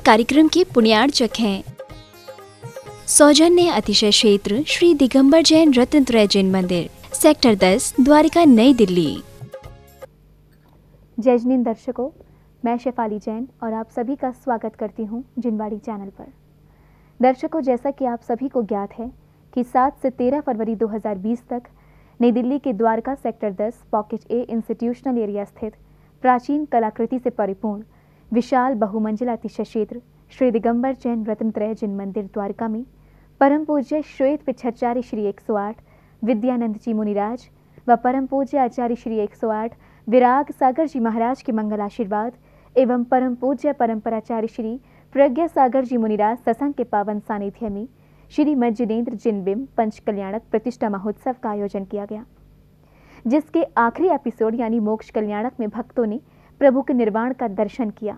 कार्यक्रम के पुण्यार्चक हैं। सौजन्य अतिशय क्षेत्र श्री दिगंबर जैन रत्नत्रय जैन मंदिर, सेक्टर 10, द्वारिका, नई दिल्ली। जय जिन दर्शकों, मैं शेफाली जैन और आप सभी का स्वागत करती हूं जिनवाड़ी चैनल पर। दर्शकों, जैसा कि आप सभी को ज्ञात है कि 7 से 13 फरवरी 2020 तक नई दिल्ली के द्वारका सेक्टर 10 पॉकेट ए इंस्टीट्यूशनल एरिया स्थित प्राचीन कलाकृति से परिपूर्ण विशाल बहुमंजिला अतिशय क्षेत्र श्री दिगंबर जैन रत्नत्रय जैन मंदिर द्वारका में परम पूज्य श्वेत पिछाचार्य श्री 108 विद्यानंद जी मुनिराज व परम पूज्य आचार्य श्री 108 विराग सागर जी महाराज के मंगल आशीर्वाद एवं परम पूज्य परंपराचार्य श्री प्रज्ञा सागर जी मुनिराज सत्संग के पावन सानिध्य में श्री मज्जिनेन्द्र जिनबिंब पंच कल्याणक प्रतिष्ठा महोत्सव का आयोजन किया गया, जिसके आखिरी एपिसोड यानी मोक्ष कल्याणक में भक्तों ने प्रभु के निर्वाण का दर्शन किया।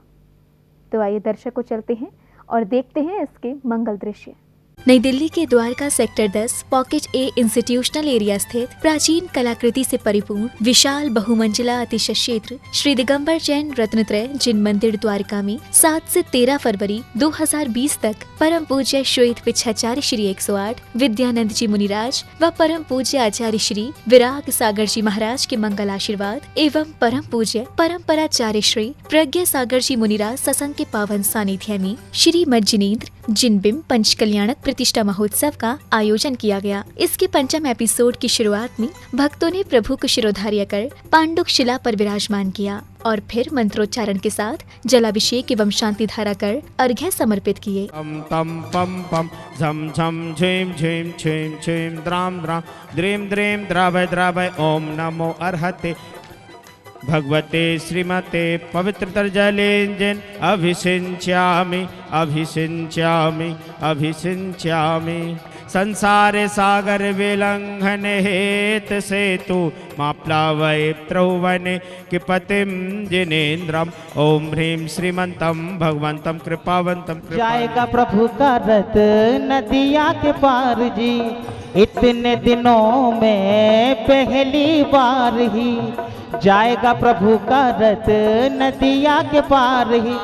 तो आइए दर्शकों, चलते हैं और देखते हैं इसके मंगल दृश्य। नई दिल्ली के द्वारका सेक्टर 10 पॉकेट ए इंस्टीट्यूशनल एरिया स्थित प्राचीन कलाकृति से परिपूर्ण विशाल बहुमंजिला अतिशय क्षेत्र श्री दिगंबर जैन रत्नत्रय जैन मंदिर द्वारका में 7 से 13 फरवरी 2020 तक परम पूज्य श्वेत पिछाचार्य श्री 108 विद्यानंद जी मुनिराज व परम पूज्य आचार्य श्री विराग सागर जी महाराज के मंगल आशीर्वाद एवं परम पूज्य परंपराचार्य श्री प्रज्ञा सागर जी मुनिराज सत्संग के पावन सानिध्य में श्री मज्जिनेन्द्र जिनबिंब पंच कल्याणक प्रतिष्ठा महोत्सव का आयोजन किया गया। इसके 5वें एपिसोड की शुरुआत में भक्तों ने प्रभु को शिरोधार्य कर पांडुक शिला पर विराजमान किया और फिर मंत्रोच्चारण के साथ जलाभिषेक एवं शांति धारा कर अर्घ्य समर्पित किए। तम पम पम झम झम झेम झेम झेम झेम द्राम द्राम द्रीम द्रीम द्रावय द्रावय ओम नमो अर्हते भगवते श्रीमते पवित्रतर जलेंजन अभिषिंच्यामि अभिषिंच्यामि अभिषिंच्यामि संसारे सागर विलंघन हेत सेतु मा प्लावय त्रौवने किपतिम जिनेन्द्रम ओम ह्रीं श्रीमंतम भगवंतम कृपावंतम जाएगा प्रभु का रथ नदिया के पार जी, इतने दिनों में पहली बार ही जाएगा प्रभु का रथ नदिया के पार ही।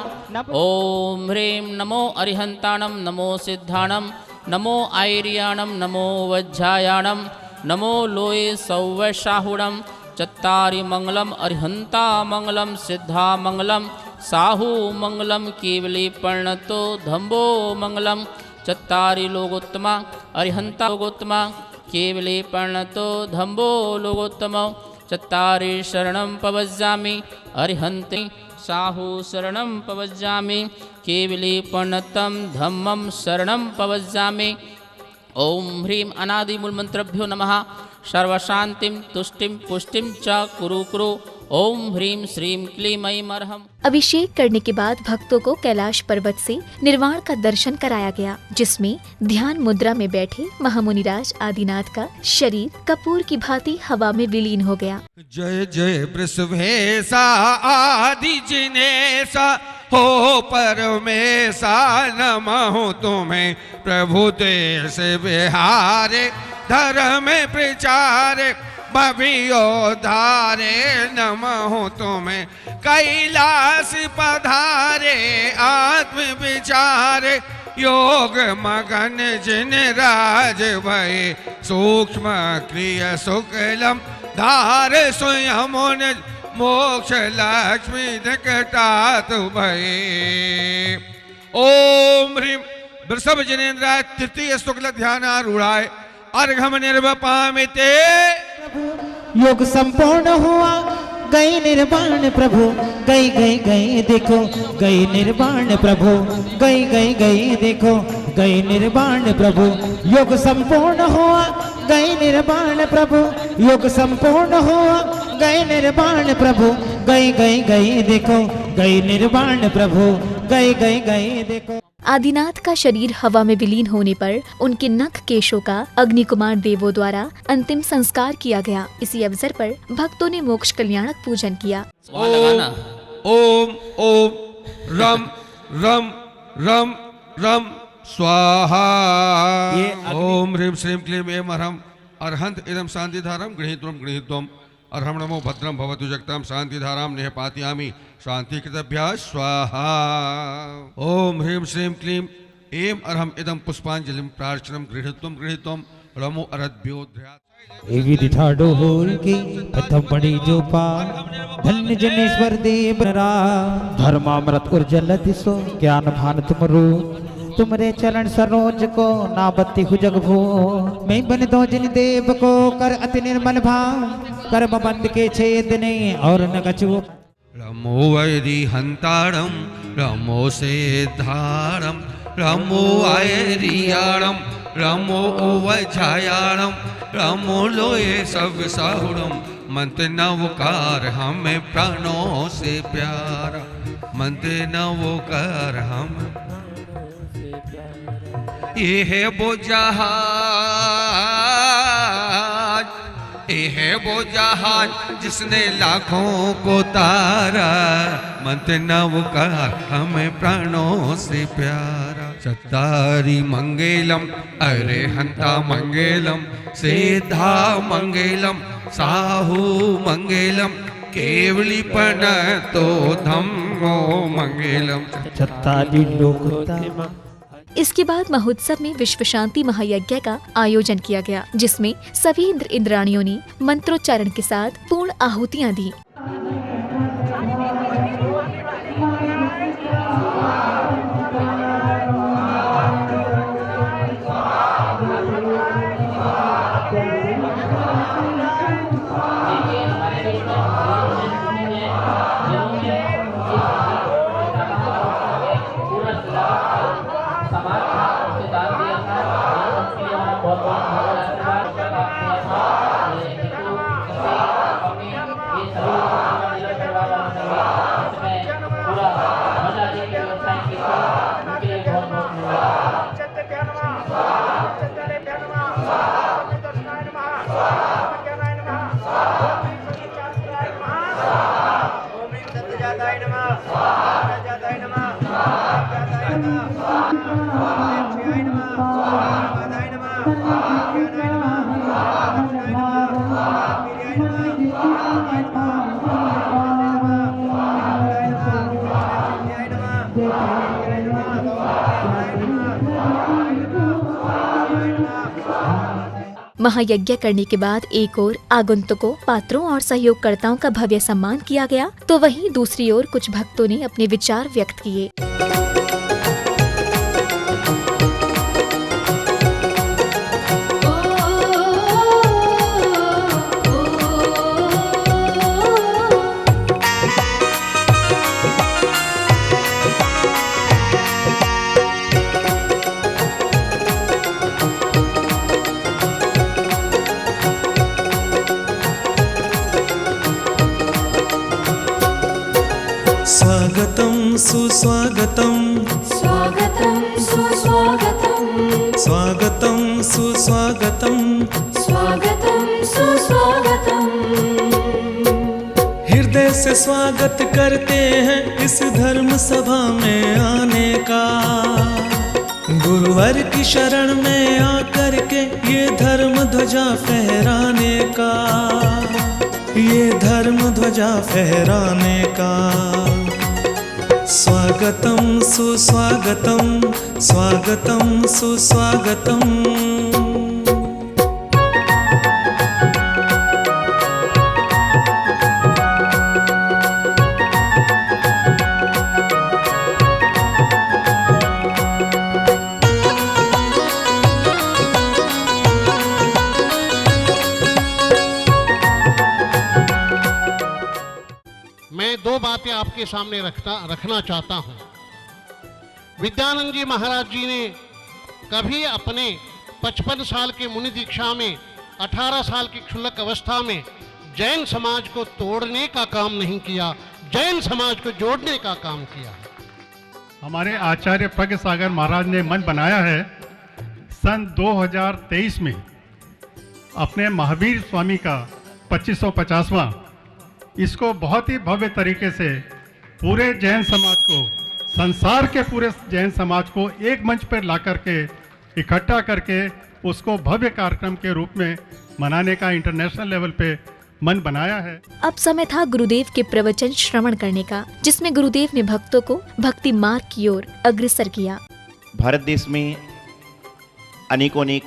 ओम ह्रीं नमो अरिहंताणम नमो सिद्धाणम नमो आयर्याणम नमो वज्रायाणम नमो लोये सौवशाहुणम चत्तारि मंगलम अरिहंता मंगलम सिद्धा मंगलम साहू मंगलम केवली पर्णतो धम्बो मंगलम चत्तारि लोकोत्तमा अरिहंता लोकोत्तमा केवली पर्णतो धम्बो लोकोत्तम चत्तारि शरणं पवज्जामि अरिहन्ति साहू शरणं पवज्जामि केवली पर्णतं धम्मं शरणं पवज्जामि। ओम ह्रीं अनादिमूलमन्त्रभ्यो नमः सर्वशान्तिं तुष्टिं पुष्टिं च कुरु कुरु। ओम ह्रीं श्रीं क्लीं ऐं अर्हम्। अभिषेक करने के बाद भक्तों को कैलाश पर्वत से निर्वाण का दर्शन कराया गया, जिसमें ध्यान मुद्रा में बैठे महामुनिराज आदिनाथ का शरीर कपूर की भांति हवा में विलीन हो गया। जय जय वृषभेशा आदि जिनेशा हो परमेशा नमः तुम्हें प्रभु देश बिहारे धर्म प्रचारे भवियोद्धारे नमः तुम्हें कैलाश पधारे आत्म विचारे योग मगन जिन राज भय सूक्ष्म क्रिय शुक्लम धार स्वयं मोक्ष लक्ष्मी निकटात भय। ओम ह्रीं वृषभ जिनेन्द्राय तृतीय शुक्ल ध्यानारूढ़ाय अर्घम निर्वपामिते। योग संपूर्ण हुआ गई निर्वाण प्रभु, गई गई गई देखो गई निर्वाण प्रभु, गई गई गई देखो गई निर्वाण प्रभु। योग संपूर्ण हुआ गई निर्वाण प्रभु, योग संपूर्ण हुआ गई निर्वाण प्रभु, गई गई गई देखो गई निर्वाण प्रभु, गई गई गई देखो। आदिनाथ का शरीर हवा में विलीन होने पर उनके नख केशों का अग्नि कुमार देवों द्वारा अंतिम संस्कार किया गया। इसी अवसर पर भक्तों ने मोक्ष कल्याणक पूजन किया। ओम ओम ओम रम रम रम रम स्वाहा। ओम ह्रीं श्रीं क्लीं ऐं अर्हम् अर्हन्त इदं शांतिधारम गृहीत्वम गृहीत्वम अर्हं नमो भद्रं भवतु जगतां शांतिधारां निपातयामि शांतिकृतभ्यः स्वाहा। ओम ह्रीं श्रीं क्लीं ऐं अर्हं इदं पुष्पांजलिं प्रार्थनं गृहीत्वं रमो अरद्भ्योऽध्यात् विधि ठाडो होल की प्रथम पड़ी जो पार धन्य जनेश्वर देव रा धर्मामृत उर्जल दिसो ज्ञान भान तुमरो तुमरे चरण सरोज को नाबत्ती हुजग भो मैं बन दो जिन देव को कर अति निर्मल भाव कर्म बंद के छेद ने और न कछु रमो वैरी हंतारम रमो सेधारम रमो आयरियारम रमो ओवझायारम रमो लोये सब साहुरम मंत्र नवकार हमें प्राणों से प्यारा मंत्र नवकार हम ये है वो जहाज जिसने लाखों को तारा मंत्र नवकार हमें प्राणों से प्यारा। चत्तारी मंगलम अरे हंता मंगलम सेधा मंगलम साहू मंगलम केवली पण तो धम्मो मंगलम छत्तारी लोकता। इसके बाद महोत्सव में विश्व शांति महायज्ञ का आयोजन किया गया, जिसमें सभी इंद्र इंद्राणियों ने मंत्रोच्चारण के साथ पूर्ण आहुतियां दी। महायज्ञ करने के बाद एक ओर आगंतुकों, पात्रों और सहयोगकर्ताओं का भव्य सम्मान किया गया, तो वहीं दूसरी ओर कुछ भक्तों ने अपने विचार व्यक्त किए। स्वागतं सुस्वागतं स्वागतं सुस्वागतं स्वागतं सुस्वागतं स्वागतं सुस्वागतं। हृदय से स्वागत करते हैं इस धर्म सभा में आने का। गुरुवर की शरण में आकर के ये धर्म ध्वजा फहराने का, ये धर्म ध्वजा फहराने का। स्वागतं सुस्वागतं स्वागतं सुस्वागतं। मैं दो बातें आपके सामने रखना चाहता हूँ। विद्यानंद जी महाराज जी ने कभी अपने 55 साल के मुनि दीक्षा में 18 साल की क्षुल्लक अवस्था में जैन समाज को तोड़ने का काम नहीं किया, जैन समाज को जोड़ने का काम किया। हमारे आचार्य प्रज्ञ सागर महाराज ने मन बनाया है सन 2023 में अपने महावीर स्वामी का 2550वां, इसको बहुत ही भव्य तरीके से पूरे जैन समाज को, संसार के पूरे जैन समाज को एक मंच पर ला करके इकट्ठा करके उसको भव्य कार्यक्रम के रूप में मनाने का इंटरनेशनल लेवल पे मन बनाया है। अब समय था गुरुदेव के प्रवचन श्रवण करने का, जिसमें गुरुदेव ने भक्तों को भक्ति मार्ग की ओर अग्रसर किया। भारत देश में अनेकों अनेक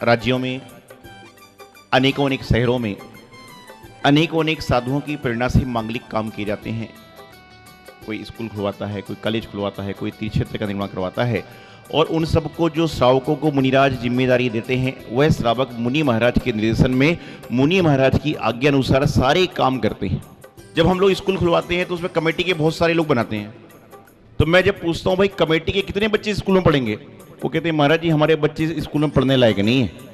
राज्यों में, अनेकों अनेक शहरों में अनेकों अनेक साधुओं की प्रेरणा से मांगलिक काम किए जाते हैं। कोई स्कूल खुलवाता है, कोई कॉलेज खुलवाता है, कोई तीर्थ क्षेत्र का निर्माण करवाता है, और उन सबको जो श्रावकों को मुनिराज जिम्मेदारी देते हैं, वह श्रावक मुनि महाराज के निर्देशन में मुनि महाराज की आज्ञा अनुसार सारे काम करते हैं। जब हम लोग स्कूल खुलवाते हैं तो उसमें कमेटी के बहुत सारे लोग बनाते हैं। तो मैं जब पूछता हूँ भाई कमेटी के कितने बच्चे स्कूल में पढ़ेंगे, वो कहते हैं महाराज जी हमारे बच्चे स्कूल में पढ़ने लायक नहीं है।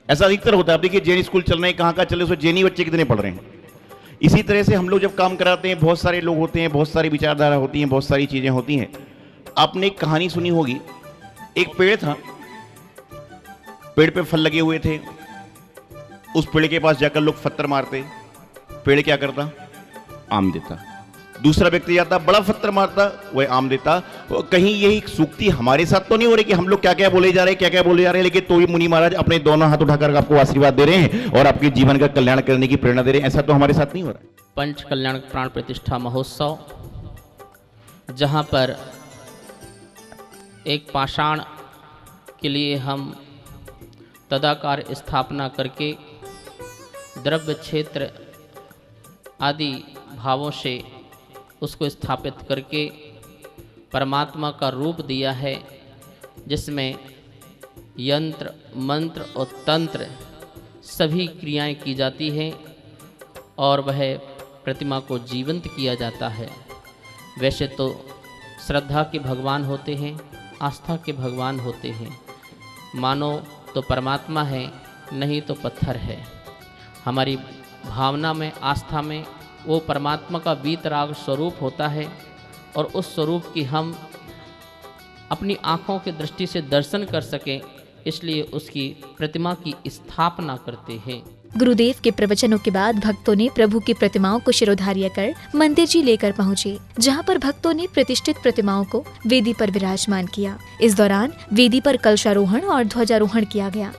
ऐसा अधिकतर होता है। आप देखिए जैन स्कूल चल रहे हैं, कहाँ कहाँ चले, उसमें जैनी बच्चे कितने पढ़ रहे हैं। इसी तरह से हम लोग जब काम कराते हैं, बहुत सारे लोग होते हैं, बहुत सारी विचारधारा होती हैं, बहुत सारी चीज़ें होती हैं। आपने एक कहानी सुनी होगी, एक पेड़ था, पेड़ पे फल लगे हुए थे। उस पेड़ के पास जाकर लोग पत्थर मारते, पेड़ क्या करता, आम देता। दूसरा व्यक्ति जाता, बड़ा पत्थर मारता, वह आम देता। कहीं यही सूक्ति हमारे साथ तो नहीं हो रही कि हम लोग क्या क्या बोले जा रहे हैं, क्या क्या बोले जा रहे हैं, लेकिन तो भी मुनि महाराज अपने दोनों हाथ उठाकर आपको आशीर्वाद दे रहे हैं और आपके जीवन का कल्याण करने की प्रेरणा दे रहे हैं। ऐसा तो हमारे साथ नहीं हो रहा है। पंच कल्याण प्राण प्रतिष्ठा महोत्सव, जहाँ पर एक पाषाण के लिए हम तदाकार स्थापना करके द्रव्य क्षेत्र आदि भावों से उसको स्थापित करके परमात्मा का रूप दिया है, जिसमें यंत्र मंत्र और तंत्र सभी क्रियाएं की जाती हैं और वह प्रतिमा को जीवंत किया जाता है। वैसे तो श्रद्धा के भगवान होते हैं, आस्था के भगवान होते हैं। मानो तो परमात्मा है, नहीं तो पत्थर है। हमारी भावना में, आस्था में वो परमात्मा का वीतराग स्वरूप होता है और उस स्वरूप की हम अपनी आँखों की दृष्टि से दर्शन कर सकें, इसलिए उसकी प्रतिमा की स्थापना करते हैं। गुरुदेव के प्रवचनों के बाद भक्तों ने प्रभु की प्रतिमाओं को शिरोधार्य कर मंदिर जी लेकर पहुँचे, जहाँ पर भक्तों ने प्रतिष्ठित प्रतिमाओं को वेदी पर विराजमान किया। इस दौरान वेदी पर कलशारोहण और ध्वजारोहण किया गया।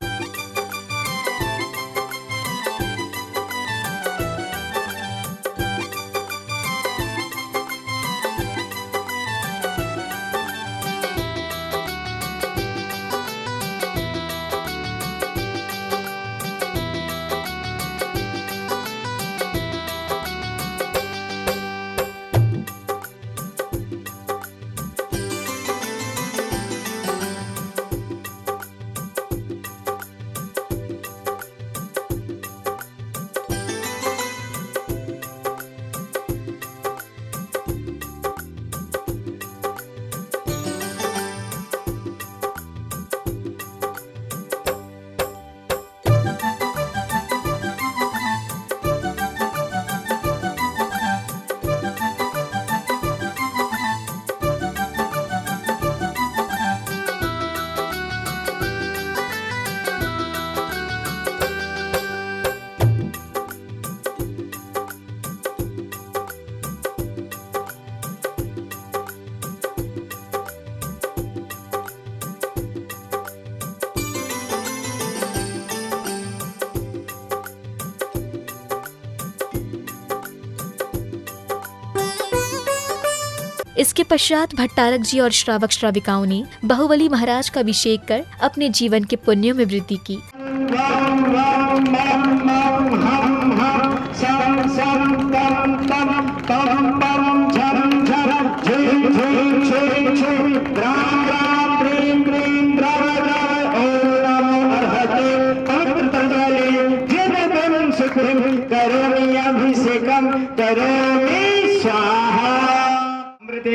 इसके पश्चात भट्टारक जी और श्रावक श्राविकाओं ने बाहुबली महाराज का अभिषेक कर अपने जीवन के पुण्यों में वृद्धि की।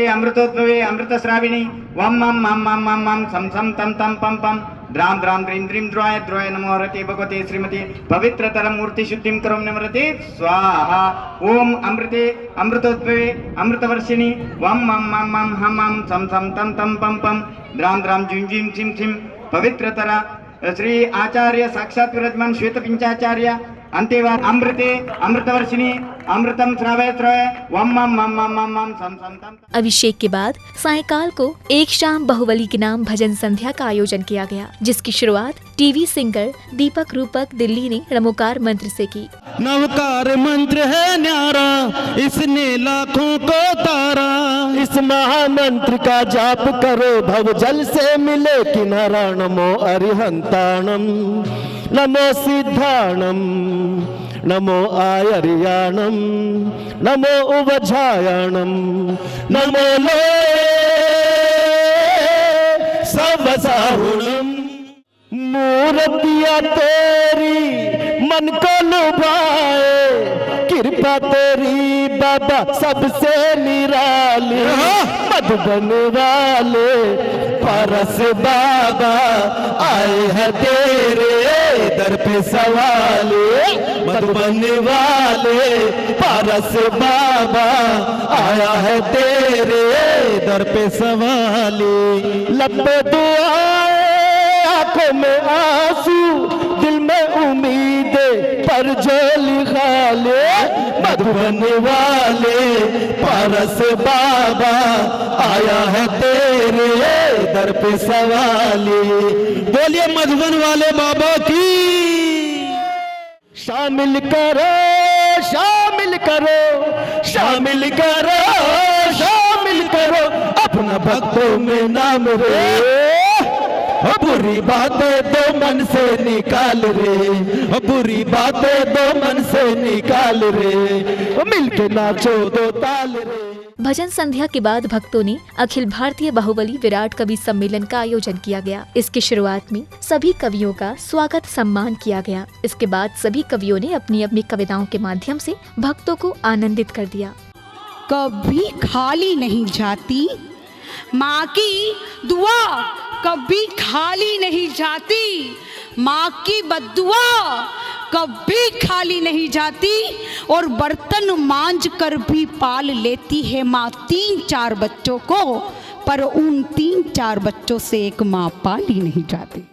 अमृतोद्भवे अमृतस्राविणी वम मम मम मम मम मम सम सम तम तम पम पम द्राम द्राम द्रीम द्रीम द्रोय द्रोय नमो हरते भगवते श्रीमती पवित्रतर मूर्ति शुद्धिं करोम नमरते स्वाहा। ओम अमृते अमृतोद्भवे अमृतवर्षिणी वम मम मम मम हम मम सम सम तम तम पम पम द्राम द्राम झिम झिम छिम छिम पवित्रतर श्री आचार्य साक्षात विराजमान श्वेत पिंचाचार्य अंतेवा अमृते अमृतवर्षिणी अमृतम श्रावय श्रावय वम मम मम मम मम मम सम सम तम। अभिषेक के बाद सायकाल को एक शाम बाहुबली के नाम भजन संध्या का आयोजन किया गया, जिसकी शुरुआत टीवी सिंगर दीपक रूपक दिल्ली ने नमोकार मंत्र से की। नवकार मंत्र है न्यारा, इसने लाखों को तारा। इस महामंत्र का जाप करो, भव जल से मिले किनारा। नमो अरिहंताणम नमो सिद्धाणम नमो आयर्याणम नमो उवझायाणम नमो लो सर्वसाहुणम। मूर्तियाँ तेरी मन को लुभाए, कृपा तेरी बाबा सबसे निराली। मधुबन वाले पारस बाबा आए हैं तेरे दर पे सवाले। मधुबन वाले पारस बाबा आया है तेरे दर पे सवाले। लंबे दुआएं आंखों में आंसू, दिल में उम्मीद पर जो लिखा ले। मधुबन वाले पारस बाबा आया है तेरे दर पे सवाले। बोलिए मधुबन वाले बाबा की। शामिल करो शामिल करो शामिल करो शामिल करो अपना भक्तों में नाम रे। बुरी बातें दो मन से निकाल रे, बुरी बातें दो मन से निकाल रे। मिलके नाचो दो ताल रे। भजन संध्या के बाद भक्तों ने अखिल भारतीय बाहुबली विराट कवि सम्मेलन का आयोजन किया गया। इसकी शुरुआत में सभी कवियों का स्वागत सम्मान किया गया। इसके बाद सभी कवियों ने अपनी अपनी कविताओं के माध्यम से भक्तों को आनंदित कर दिया। कभी खाली नहीं जाती माँ की दुआ, कभी खाली नहीं जाती माँ की बद्दुआ, कभी खाली नहीं जाती। और बर्तन मांझ कर भी पाल लेती है माँ 3-4 बच्चों को, पर उन 3-4 बच्चों से एक माँ पाली नहीं जाती।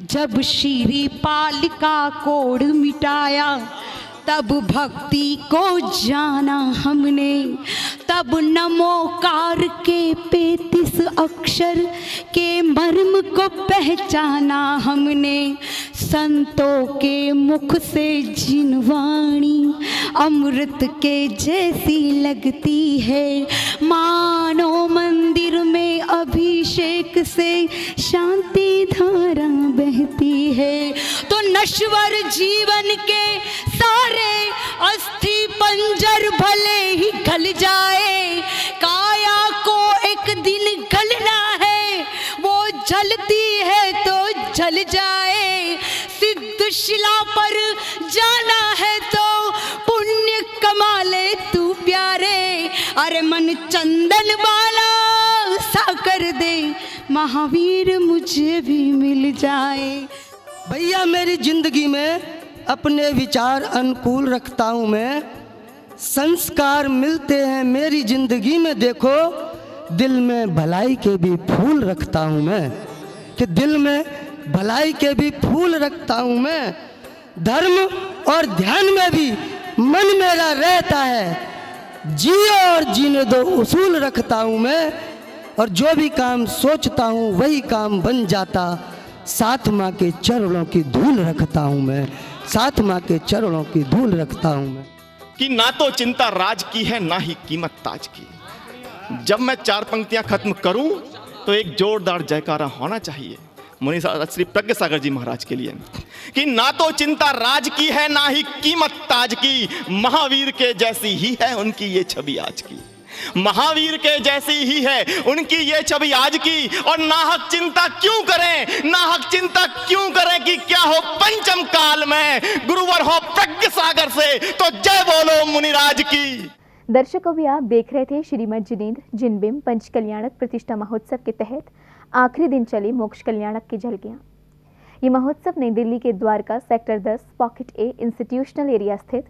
जब श्री पाल का कोड मिटाया, तब भक्ति को जाना हमने, तब नमोकार के 35 अक्षर के मर्म को पहचाना हमने। संतों के मुख से जिनवाणी अमृत के जैसी लगती है, मानो मंदिर में अभिषेक से शांति धारा बहती है। तो नश्वर जीवन के सारे अस्थि पंजर भले ही गल जाए, काया को एक दिन गलना है, वो जलती है तो जल जाए। सिद्ध शिला पर जाना है तो पुण्य कमा ले तू प्यारे। अरे मन चंदन वाला सा कर दे, महावीर मुझे भी मिल जाए। भैया मेरी जिंदगी में अपने विचार अनुकूल रखता हूँ मैं, संस्कार मिलते हैं मेरी जिंदगी में। देखो दिल में भलाई के भी फूल रखता हूँ मैं, कि दिल में भलाई के भी फूल रखता हूँ मैं। धर्म और ध्यान में भी मन मेरा रहता है, जियो और जीने दो उसूल रखता हूँ मैं। और जो भी काम सोचता हूँ वही काम बन जाता, साथ माँ के चरणों की धूल रखता हूँ मैं, साथ माँ के चरणों की धूल रखता हूँ मैं। कि ना तो चिंता राज की है ना ही कीमत ताज की। जब मैं 4 पंक्तियां खत्म करूं तो एक जोरदार जयकारा होना चाहिए मुनि श्री प्रज्ञ सागर जी महाराज के लिए, कि ना तो चिंता राज की है ना ही कीमत ताज की, महावीर के जैसी ही है उनकी ये छवि आज की। महावीर के जैसी ही है उनकी ये छवि आज की। और नाहक चिंता क्यों करें, नाहक चिंता क्यों करें कि क्या हो पंचम काल में, गुरुवर हो प्रज्ञ सागर से, तो जय बोलो मुनिराज की। दर्शकों भी आप देख रहे थे श्रीमद जिनेंद्र जिनबिंब पंच कल्याणक प्रतिष्ठा महोत्सव के तहत आखिरी दिन चले मोक्ष कल्याणक की झलकियाँ। ये महोत्सव नई दिल्ली के द्वारका सेक्टर 10 पॉकेट ए इंस्टीट्यूशनल एरिया स्थित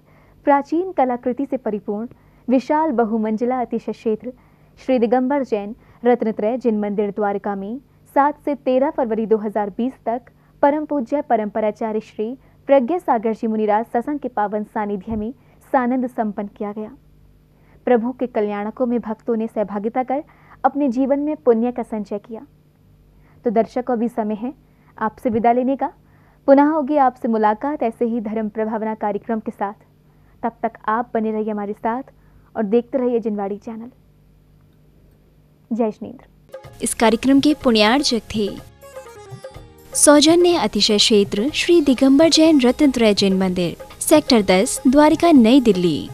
प्राचीन कलाकृति से परिपूर्ण विशाल बहुमंजिला अतिशय क्षेत्र श्री दिगंबर जैन रत्नत्रय जिन मंदिर द्वारका में 7 से 13 फरवरी 2020 तक परम पूज्य परंपराचार्य श्री प्रज्ञा सागर जी मुनिराज सत्संग के पावन सानिध्य में सानंद संपन्न किया गया। प्रभु के कल्याणकों में भक्तों ने सहभागिता कर अपने जीवन में पुण्य का संचय किया। तो दर्शकों, अभी समय है आपसे विदा लेने का। पुनः होगी आपसे मुलाकात ऐसे ही धर्म प्रभावना कार्यक्रम के साथ। तब तक आप बने रहिए हमारे साथ और देखते रहिए जिनवाड़ी चैनल। जय श्रीन्द्र। इस कार्यक्रम के पुण्यार्चक थे सौजन्य अतिशय क्षेत्र श्री दिगंबर जैन रत्नत्रय जैन मंदिर, सेक्टर 10, द्वारिका, नई दिल्ली।